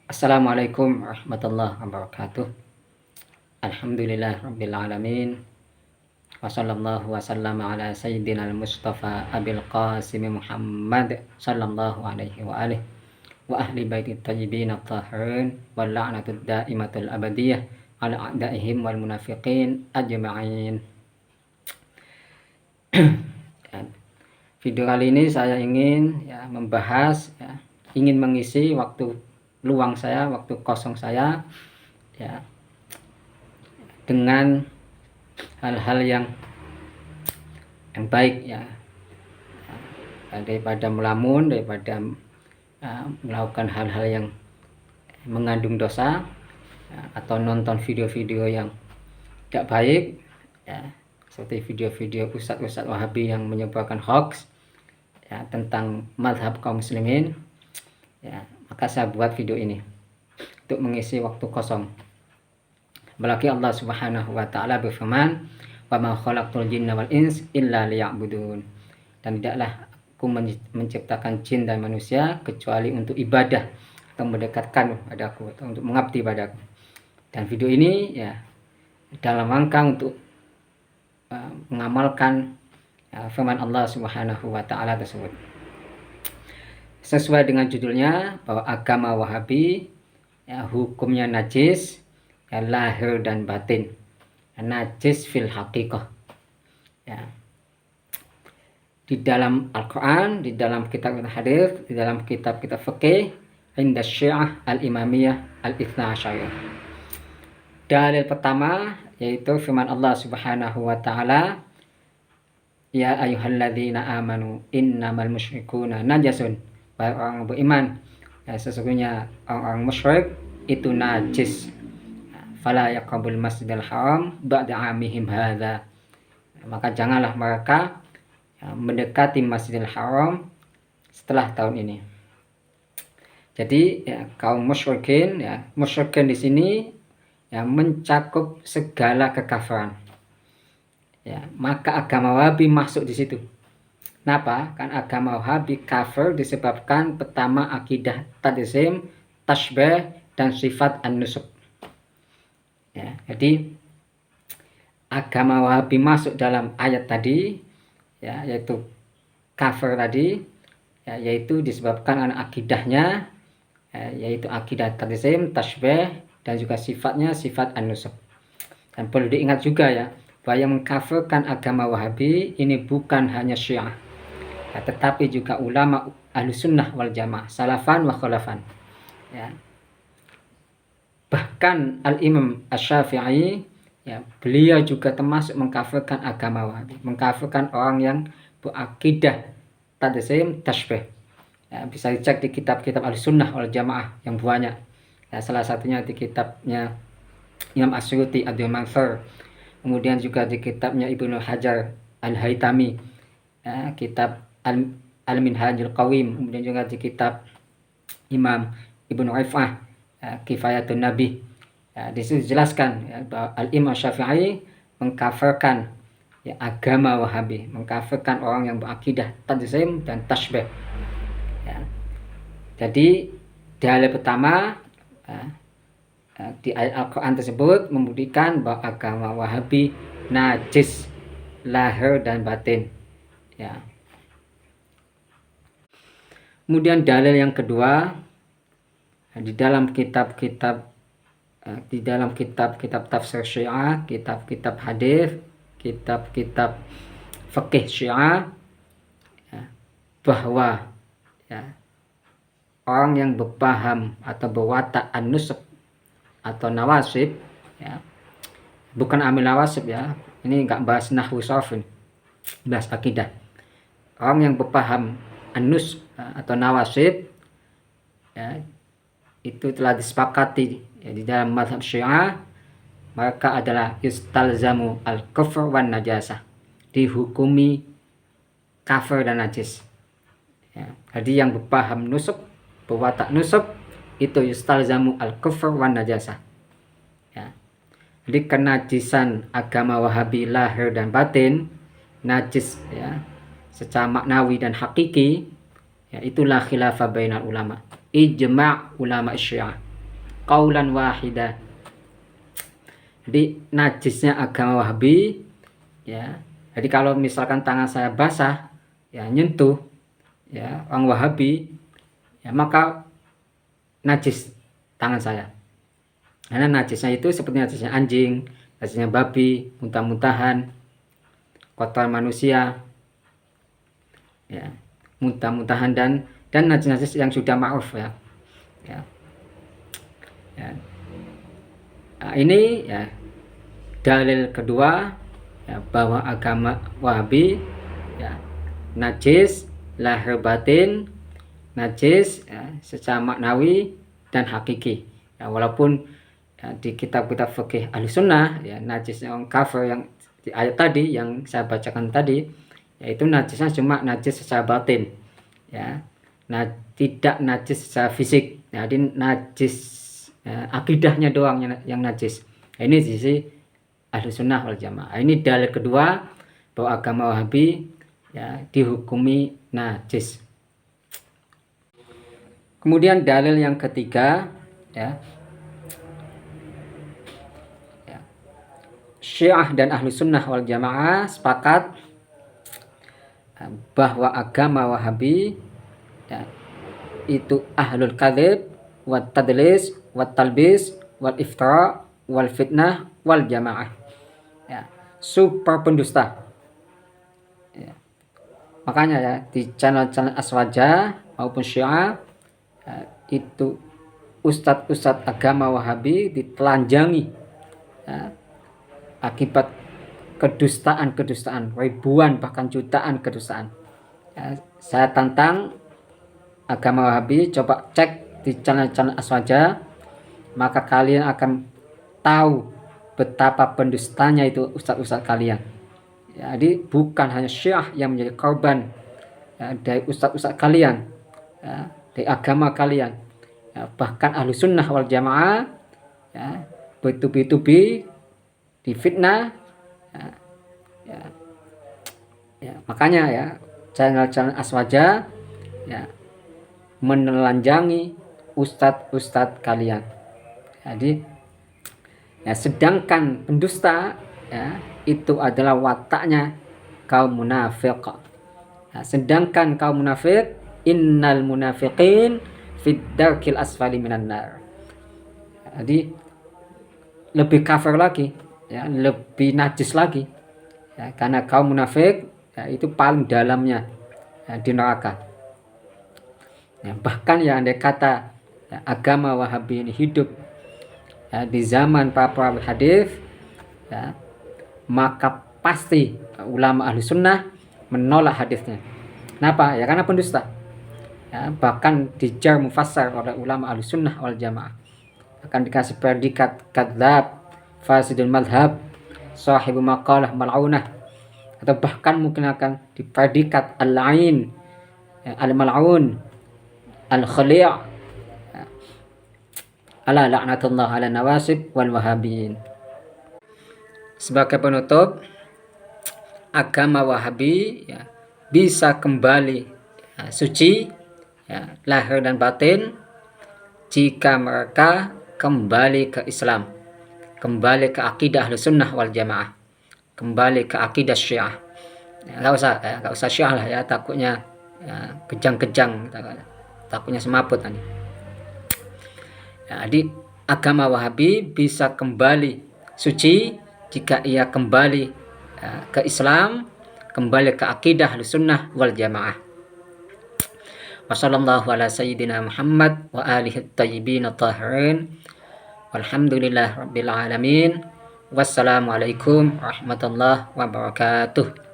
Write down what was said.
Assalamualaikum warahmatullahi wabarakatuh. Alhamdulillah rabbil alamin. Wa sallallahu wa sallama ala sayyidina al-Mustafa Abil Qasim Muhammad sallallahu alaihi wa alihi wa ahli baiti tayyibin at-tahirin wal la'natud da'imatul abadiyah ala a'daihim wal munafiqin ajma'in. Video kali ini saya ingin membahas ingin mengisi waktu luang saya, waktu kosong saya dengan hal-hal yang baik daripada melamun, daripada melakukan hal-hal yang mengandung dosa atau nonton video-video yang tidak baik seperti video-video ustadz-ustadz Wahabi yang menyebarkan hoax tentang mazhab kaum muslimin. Maka saya buat video ini untuk mengisi waktu kosong. Apalagi Allah Subhanahu wa taala berfirman, "Wa ma khalaqtul jinna wal ins illa liya'budun." Dan tidaklah aku menciptakan jin dan manusia kecuali untuk ibadah atau mendekatkan padaku atau untuk mengabdi padaku. Dan video ini dalam rangka untuk mengamalkan firman Allah Subhanahu wa taala tersebut. Sesuai dengan judulnya bahwa agama Wahabi hukumnya najis lahir dan batin, najis fil haqiqah. Di dalam Al-Quran, di dalam kitab hadis, di dalam kitab-kitab fikih, inda Syiah al-Imamiyah al-Ithna Asyariyah. Dalil pertama yaitu firman Allah Subhanahu wa taala, ya ayyuhalladzina amanu innamal musyrikuna najasun. Baik orang beriman, sesungguhnya orang musyrik itu najis. Fala yaqrabul masjidal haram ba'da 'amihim hadza. Maka janganlah mereka mendekati Masjidil Haram setelah tahun ini. Jadi kaum musyrikin, musyrikin di sini mencakup segala kekafiran. Maka agama Wahabi masuk di situ. Kenapa? Kan agama Wahabi kafir disebabkan pertama akidah tadzim, tasybih dan sifat an-nusuk. Jadi agama Wahabi masuk dalam ayat tadi yaitu kafir tadi yaitu disebabkan akidahnya yaitu akidah tadzim, tasybih dan juga sifatnya sifat an-nusuk. Dan perlu diingat juga bahwa yang mengkafirkan agama Wahabi ini bukan hanya Syiah, tetapi juga ulama Ahlussunnah wal Jamaah, salafan wa khalafan. Bahkan Al-Imam Asy-Syafi'i beliau juga termasuk mengkafirkan agama Wahabi, mengkafirkan orang yang berakidah tadzim, tasybih. Bisa dicek di kitab-kitab Ahlussunnah wal Jamaah yang banyak. Salah satunya di kitabnya Imam Asy'uti Abdul Mansur, kemudian juga di kitabnya Ibnu Hajar Al-Haytami, kitab Al-Minhajul Qawim, kemudian juga di kitab Imam Ibnu Rif'ah Kifayatun Nabi. Di situ dijelaskan bahwa Al-Imam Syafi'i mengkafirkan agama Wahabi, mengkafirkan orang yang berakidah tadzim dan tasybih. Jadi dalil pertama di ayat Al-Quran tersebut membuktikan bahwa agama Wahabi najis lahir dan batin. Kemudian dalil yang kedua, di dalam kitab-kitab tafsir Syiah, kitab-kitab hadis, kitab-kitab fikih Syiah, bahwa orang yang berpaham atau berwatak an-nusuk atau nawasib, bukan amil nawasib ini enggak bahas nahwu sarf, bahas akidah. Orang yang berpaham an-nus atau nawasib itu telah disepakati di dalam mazhab Syiah, mereka adalah yustalzamu al-kufr wan najasah, dihukumi kafir dan najis. Jadi yang berpaham nusuk, berwatak nusuk itu yustalzamu al-kufr wan najasah. Jadi kenajisan agama Wahabi lahir dan batin, najis secara maknawi dan hakiki, itulah khilafah bainal ulama, ijma' ulama Syiah. qaulan wahida. Jadi najisnya agama Wahabi ya. Jadi kalau misalkan tangan saya basah ya, nyentuh ya orang Wahabi ya, maka najis tangan saya. Karena najisnya itu seperti najisnya anjing, najisnya babi, muntah-muntahan, kotor manusia ya, muntah-muntahan dan najis-najis yang sudah ma'ruf ya. Ya. Ya. Nah, ini ya dalil kedua ya, bahwa agama Wahabi ya, najis lahir batin, najis ya, secara maknawi dan hakiki ya, walaupun ya, di kitab-kitab fikih Ahlussunnah ya, najis yang kafir yang di ayat tadi yang saya bacakan tadi yaitu najisnya cuma najis secara batin ya, tidak najis secara fisik. Jadi najis akidahnya doang yang najis. Ini sisi Ahlussunnah wal Jamaah. Ini dalil kedua bahwa agama Wahabi ya, dihukumi najis. Kemudian dalil yang ketiga ya, Syiah dan Ahlussunnah wal Jamaah sepakat bahwa agama Wahabi ya, itu ahlul kadzib wat tadlis wat talbis wal iftira wal fitnah wal jamaah ya, super pendusta ya. Makanya ya di channel-channel Aswaja maupun Syiah ya, itu ustadz-ustadz agama Wahabi ditelanjangi ya, akibat kedustaan, ribuan bahkan jutaan kedustaan ya. Saya tantang agama Wahabi, coba cek di channel-channel Aswaja, maka kalian akan tahu betapa pendustanya itu ustadz-ustadz kalian. Jadi bukan hanya Syiah yang menjadi korban ya, dari ustadz-ustadz kalian ya, dari agama kalian ya, bahkan Ahlussunnah wal Jamaah ya, bertubi-tubi difitnah ya, ya, ya. Makanya ya channel-channel Aswaja ya, menelanjangi ustadz-ustadz kalian. Jadi ya, sedangkan pendusta ya, itu adalah wataknya kaum munafik ya, sedangkan kaum munafik innal munafiqin fid darkil asfali minan nar. Jadi lebih kafir lagi ya, lebih najis lagi ya, karena kaum munafik ya, itu paling dalamnya ya, di neraka. Ya, bahkan ya andai kata ya, agama Wahabi ini hidup ya, di zaman para perawi hadis ya, maka pasti ulama Ahlussunnah menolak hadisnya. Kenapa? Ya karena pendusta ya, bahkan dijar mufassar oleh ulama Ahlussunnah wal Jamaah, akan dikasih predikat kadzab, fasidul madhab, sahibu maqalah mal'unah, atau bahkan mungkin akan dipredikat al-lain ya, al-mal'un, al-khali' ala la'natullah ala nawasib wal wahabiyin. Sebagai penutup, agama Wahabi ya, bisa kembali ya, suci ya, lahir dan batin jika mereka kembali ke Islam, kembali ke akidah Ahlussunnah wal Jamaah, kembali ke akidah Syiah. Ya, nggak usah Syiah lah ya, takutnya ya, kejang-kejang, takutnya semaput nanti. Ya, jadi agama Wahabi bisa kembali suci jika ia kembali ya, ke Islam, kembali ke akidah Ahlussunnah wal Jamaah. Wassallallahu ala sayyidina Muhammad wa alihi at-tayyibin at-tahirin. Walhamdulillah rabbil alamin. Wassalamualaikum warahmatullahi wabarakatuh.